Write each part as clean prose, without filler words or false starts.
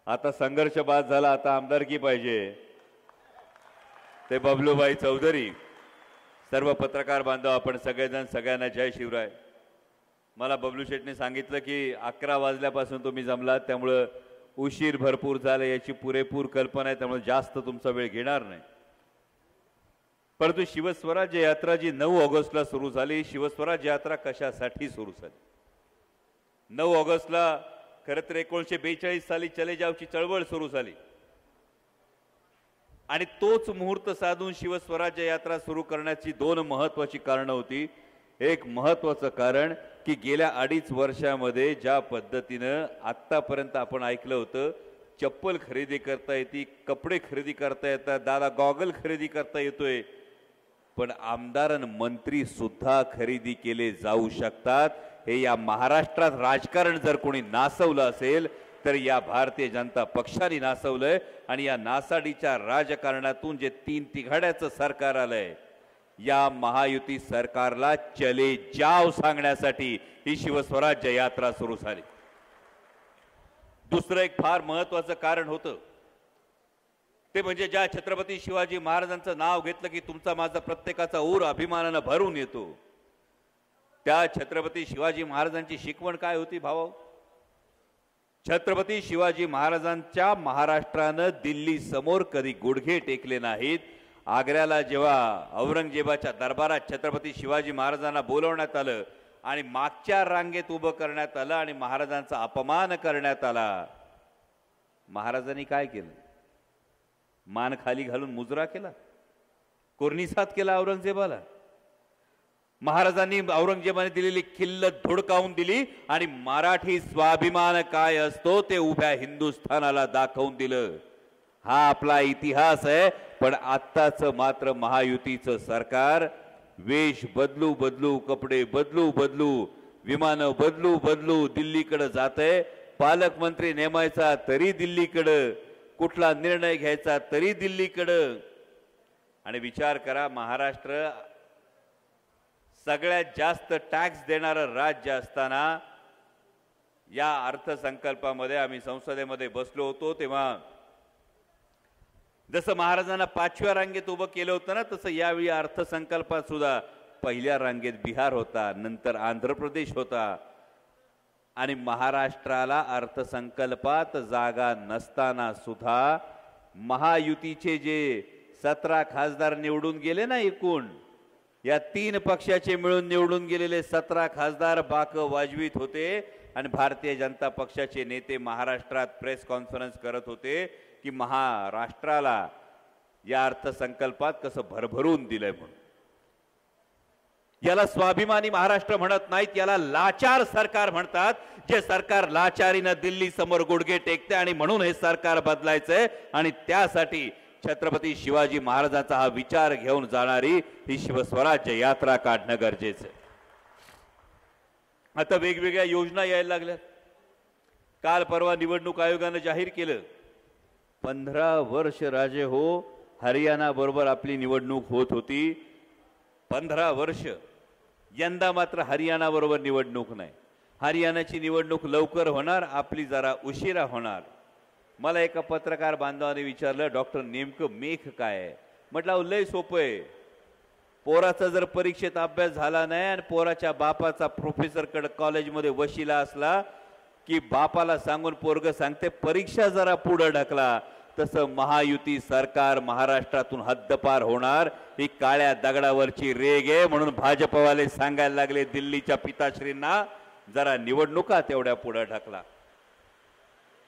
आता संघर्ष बाद झाला, आता आमदारकी पाहिजे ते बबलूभाई चौधरी. सर्व पत्रकार बांधव आपण सगळेजण सगळ्यांना जय शिवराय. मला बबलू शेटने सांगितलं की 11 वाजल्यापासून तुम्ही जमलात, त्यामुळे उशीर भरपूर झाला याची पुरेपूर कल्पना आहे, त्यामुळे जास्त तुमचा वेळ घेणार नाही. परंतु शिवस्वराज्य यात्रा जी 9 ऑगस्टला सुरू झाली, शिवस्वराज्य यात्रा कशासाठी सुरू झाली? 9 ऑगस्टला खरं तर 1942 साली चले जावची चळवळ सुरू झाली आणि तोच मुहूर्त साधून शिवस्वराज्य यात्रा सुरू करण्याची 2 महत्त्वाची कारणं होती. एक महत्त्वाचं कारण की गेल्या 2.5 वर्षामध्ये ज्या पद्धतीनं आत्तापर्यंत आपण ऐकलं होतं, चप्पल खरेदी करता येते, कपडे खरेदी करता येतात, दादा गॉगल खरेदी करता येतोय, पण आमदार आणि मंत्री सुद्धा खरेदी केले जाऊ शकतात. हे या महाराष्ट्रात राजकारण जर कोणी नासवलं असेल तर या भारतीय जनता पक्षाने नासवलंय. आणि या नासाडीच्या राजकारणातून जे 3 तिघाड्याचं सरकार आलंय, या महायुती सरकारला चले जाव सांगण्यासाठी ही शिवस्वराज्य यात्रा सुरू झाली. दुसरं एक फार महत्त्वाचं कारण होतं ते म्हणजे ज्या छत्रपती शिवाजी महाराजांचं नाव घेतलं की तुमचा माझा प्रत्येकाचा ऊर अभिमानानं भरून येतो, त्या छत्रपती शिवाजी महाराजांची शिकवण काय होती भाऊ? छत्रपती शिवाजी महाराजांच्या महाराष्ट्रानं दिल्ली समोर कधी गुडघे टेकले नाहीत. आग्र्याला जेव्हा औरंगजेबाच्या दरबारात छत्रपती शिवाजी महाराजांना बोलवण्यात आलं आणि मागच्या रांगेत उभं करण्यात आलं आणि महाराजांचा अपमान करण्यात आला, महाराजांनी काय केलं? मान खाली घालून मुजरा केला, कोर्निसात केला औरंगजेबाला. महाराजांनी औरंगजेबाने दिलेली खिल्लत धुडकावून दिली आणि मराठी स्वाभिमान काय असतो ते उभ्या हिंदुस्थानाला दाखवून दिलं. हा आपला इतिहास आहे. पण आत्ताचं मात्र महायुतीचं सरकार वेश बदलू बदलू, कपडे बदलू बदलू, विमानं बदलू बदलू दिल्लीकडे जातंय. पालकमंत्री नेमायचा तरी दिल्लीकडं, कुठला निर्णय घ्यायचा तरी दिल्लीकडं. आणि विचार करा, महाराष्ट्र सगळ्यात जास्त टॅक्स देणारं राज्य असताना या अर्थसंकल्पामध्ये आम्ही संसदेमध्ये बसलो होतो, तेव्हा जसं महाराजांना 5व्या रांगेत उभं केलं होतं ना, तसं यावेळी अर्थसंकल्पात सुद्धा पहिल्या रांगेत बिहार होता, नंतर आंध्र प्रदेश होता. आणि महाराष्ट्राला अर्थसंकल्पात जागा नसताना सुद्धा महायुतीचे जे 17 खासदार निवडून गेले ना, एकूण या 3 पक्षाचे मिळून निवडून गेलेले 17 खासदार बाक वाजवीत होते. आणि भारतीय जनता पक्षाचे नेते महाराष्ट्रात प्रेस कॉन्फरन्स करत होते की महाराष्ट्राला या अर्थसंकल्पात कसं भरभरून दिलंय म्हणून. याला स्वाभिमानी महाराष्ट्र म्हणत नाहीत, याला लाचार सरकार म्हणतात. जे सरकार लाचारीनं दिल्ली समोर गुडघे टेकते आणि म्हणून हे सरकार बदलायचंय. आणि त्यासाठी छत्रपती शिवाजी महाराजांचा हा विचार घेऊन जाणारी ही शिवस्वराज्य यात्रा काढणं गरजेचं आहे. आता वेगवेगळ्या योजना यायला लागल्या. काल परवा निवडणूक आयोगानं जाहीर केलं 15 वर्ष राजे हो हरियाणा बरोबर आपली निवडणूक होत होती. 15 वर्ष. यंदा मात्र हरियाणा बरोबर निवडणूक नाही. हरियाणाची निवडणूक लवकर होणार, आपली जरा उशिरा होणार. मला एका पत्रकार बांधवाने विचारलं, डॉक्टर नेमकं मेख काय आहे? म्हटलं लय सोपं आहे. पोराचा जर परीक्षेत अभ्यास झाला नाही आणि पोराच्या बापाचा प्रोफेसरकडे कॉलेजमध्ये वशिला असला की बापाला सांगून पोरग सांगते परीक्षा जरा पुढे ढकला, तसं महायुती सरकार महाराष्ट्रातून हद्दपार होणार. ही काळ्या दगडावरची रेग आहे. म्हणून भाजपवाले सांगायला लागले दिल्लीच्या पिताश्रींना, जरा निवडणुका तेवढ्या पुढे ढकला.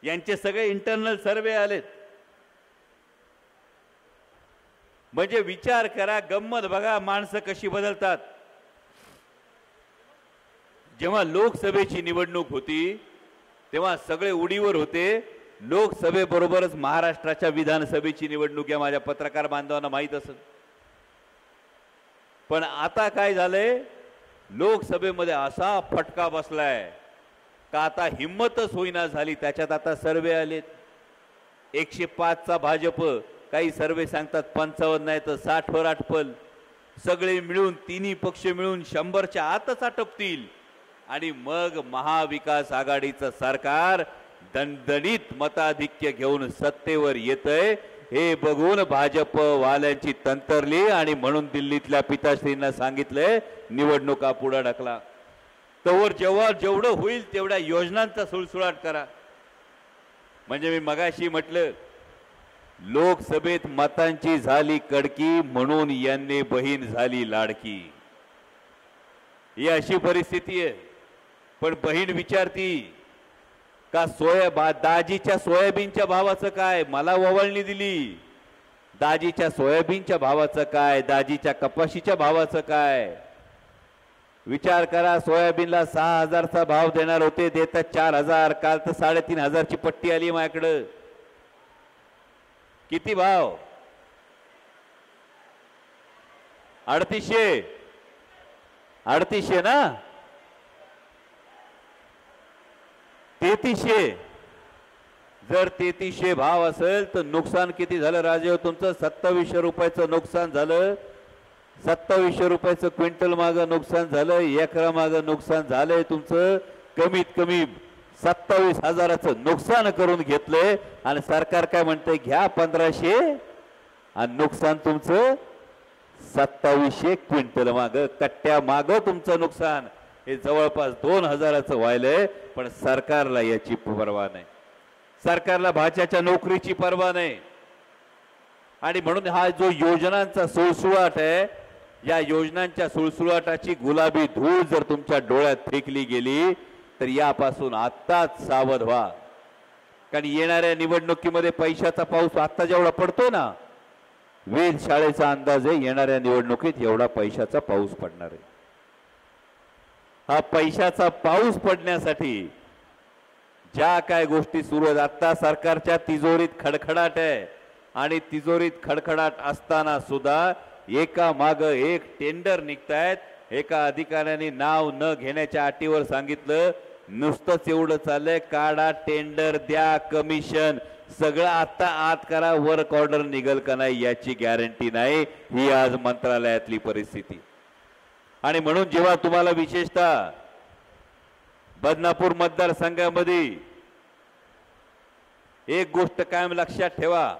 यांचे सगळे इंटरनल सर्वे आलेत. म्हणजे विचार करा, गंमत बघा, माणसं कशी बदलतात. जेव्हा लोकसभेची निवडणूक होती तेव्हा सगळे उडीवर होते. लोकसभेबरोबरच महाराष्ट्राच्या विधानसभेची निवडणूक या माझ्या पत्रकार बांधवांना माहीत असेल. पण आता काय झालंय, लोकसभेमध्ये असा फटका बसलाय का आता हिम्मतच होईना झाली. त्याच्यात आता सर्वे आलेत. 105चा भाजप, काही सर्वे सांगतात 55 नाही तर 60 वर आटपल. सगळे मिळून, तिन्ही पक्ष मिळून 100च्या आतच आटपतील. आणि मग महाविकास आघाडीचं सरकार दणदणीत मताधिक्य घेऊन सत्तेवर येतंय हे बघून भाजप वाल्यांची तंतरली आणि म्हणून दिल्लीतल्या पिताश्रींना सांगितलंय निवडणुका पुढे ढकला. तोवर जेवढं होईल तेवढ्या योजनांचा सुळसुळाट करा. म्हणजे मी मगाशी म्हटलं लोकसभेत मतांची झाली कडकी म्हणून यांनी बहीण झाली लाडकी. ही अशी परिस्थिती आहे. पण बहीण विचारती का दाजीच्या सोयाबीनच्या भावाचं काय, मला ओवाळणी दिली. दाजीच्या सोयाबीनच्या भावाचं काय, दाजीच्या कपाशीच्या भावाचं काय. विचार करा, सोयाबीनला 6,000चा भाव देणार होते, देतात 4,000. काल तर 3,500ची पट्टी आली माझ्याकडं. किती भाव? 3800 ना, 3300. जर 3300 भाव असेल तर नुकसान किती झालं राजे तुमचं? 2700 रुपयाचं नुकसान झालं. 2700 रुपयाचं क्विंटल मागं नुकसान झालं, एकरा मागं नुकसान झालंय तुमचं. कमीत कमी 27,000चं नुकसान करून घेतलंय आणि सरकार काय म्हणतंय घ्या 1500 आणि नुकसान तुमचं 2700 क्विंटल मागं, कट्ट्या मागं तुमचं नुकसान हे जवळपास 2,000चं व्हायलंय. पण सरकारला याची पर्वा नाही. सरकारला भाच्याच्या नोकरीची पर्वा नाही. आणि म्हणून हा जो योजनांचा सुळसुळाट आहे, या योजनांच्या सुळसुळाटाची गुलाबी धूळ जर तुमच्या डोळ्यात फेकली गेली तर यापासून आत्ताच सावध व्हा. कारण येणाऱ्या निवडणुकीमध्ये पैशाचा पाऊस आता जेवढा पडतोय ना, वेधशाळेचा अंदाज आहे येणाऱ्या निवडणुकीत एवढा पैशाचा पाऊस पडणार आहे. हा पैशाचा पाऊस पडण्यासाठी ज्या काय गोष्टी सुरू आहेत, आता सरकारच्या तिजोरीत खडखडाट आहे आणि तिजोरीत खडखडाट असताना सुद्धा एका माग एक टेंडर निघतायत. एका अधिकाऱ्याने नाव न घेण्याच्या अटीवर सांगितलं नुसतंच एवढं चाललंय, काढा टेंडर, द्या कमिशन, सगळं आता आत करा, वर्क ऑर्डर निघल का नाही याची गॅरंटी नाही. ही आज मंत्रालयातली परिस्थिती. आणि म्हणून जेव्हा तुम्हाला विशेषतः बदनापूर मतदारसंघामध्ये एक गोष्ट कायम लक्षात ठेवा,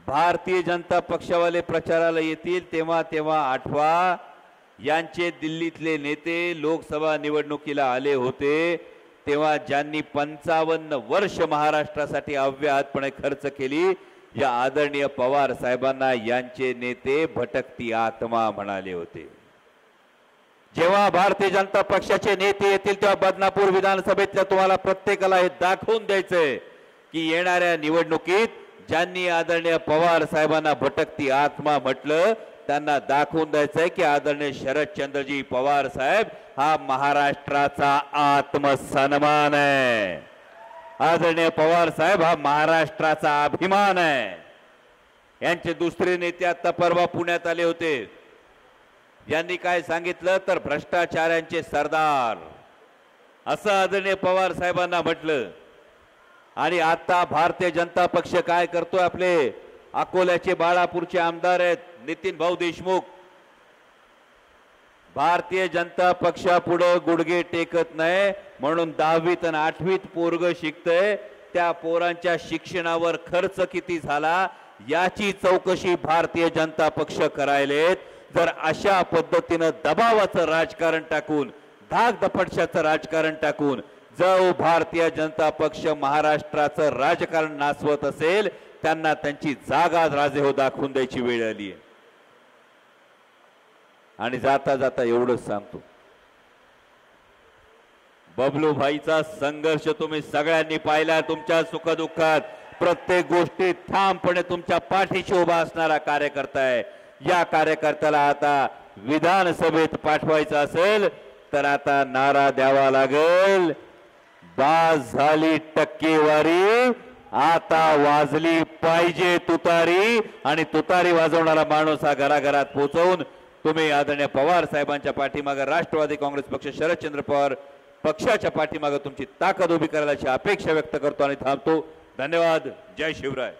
भारतीय जनता पक्षावाले प्रचाराला येतील तेव्हा तेव्हा आठवा यांचे दिल्लीतले नेते लोकसभा निवडणुकीला आले होते तेव्हा ज्यांनी 55 वर्ष महाराष्ट्रासाठी अव्याहतपणे खर्च केली, या आदरणीय पवार साहेबांना यांचे नेते भटकती आत्मा म्हणाले होते. जेव्हा भारतीय जनता पक्षाचे नेते येतील तेव्हा बदनापूर विधानसभेतल्या तुम्हाला प्रत्येकाला हे दाखवून द्यायचंय की येणाऱ्या निवडणुकीत ज्यांनी आदरणीय पवार साहेबांना भटकती आत्मा म्हटलं त्यांना दाखवून द्यायचंय की आदरणीय शरदचंद्रजी पवार साहेब हा महाराष्ट्राचा आत्मसन्मान आहे. आदरणीय पवार साहेब हा महाराष्ट्राचा अभिमान आहे. यांचे दुसरे नेते आता परवा पुण्यात आले होते. यांनी काय सांगितलं तर भ्रष्टाचारांचे सरदार असं आदरणीय पवार साहेबांना म्हटलं. आणि आता भारतीय जनता पक्ष काय करतोय, आपले अकोल्याचे बाळापूरचे आमदार आहेत नितीन भाऊ देशमुख, भारतीय जनता पक्षापुढे गुडघे टेकत नाही म्हणून 10वीत आणि 8वीत पोरग शिकतंय, त्या पोरांच्या शिक्षणावर खर्च किती झाला याची चौकशी भारतीय जनता पक्ष करायलेत. जर अशा पद्धतीने दबावाचं राजकारण टाकून, धाकदपटशाचं राजकारण टाकून जो भारतीय जनता पक्ष महाराष्ट्राचं राजकारण नासवत असेल त्यांना त्यांची जागा राजे हो दाखवून द्यायची वेळ आली आहे. आणि जाता जाता एवढंच सांगतो, बबलू भाईचा संघर्ष तुम्ही सगळ्यांनी पाहिला. तुमच्या सुखदुःखात प्रत्येक गोष्टीत ठामपणे तुमच्या पाठीशी उभा असणारा कार्यकर्ता आहे. या कार्यकर्त्याला आता विधानसभेत पाठवायचं असेल तर आता नारा द्यावा लागेल, बाज झाली टक्केवारी, आता वाजली पाहिजे तुतारी. आणि तुतारी वाजवणारा माणूस हा घराघरात पोहोचवून तुम्ही आदरणीय पवार साहेबांच्या पाठीमागे राष्ट्रवादी काँग्रेस पक्ष शरदचंद्र पवार पक्षाच्या पाठीमागे तुमची ताकद उभी करायची अपेक्षा व्यक्त करतो आणि थांबतो. धन्यवाद. जय शिवराय.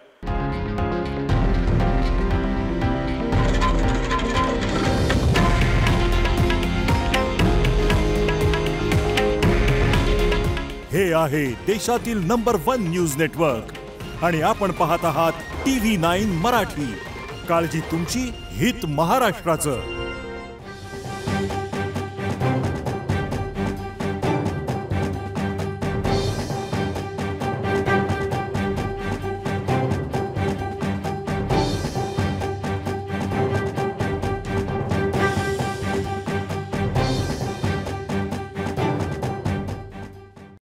हे आहे देशातील नंबर 1 न्यूज नेटवर्क आणि आपण पाहत आहात TV9 मराठी. काळजी तुमची, हित महाराष्ट्राचं.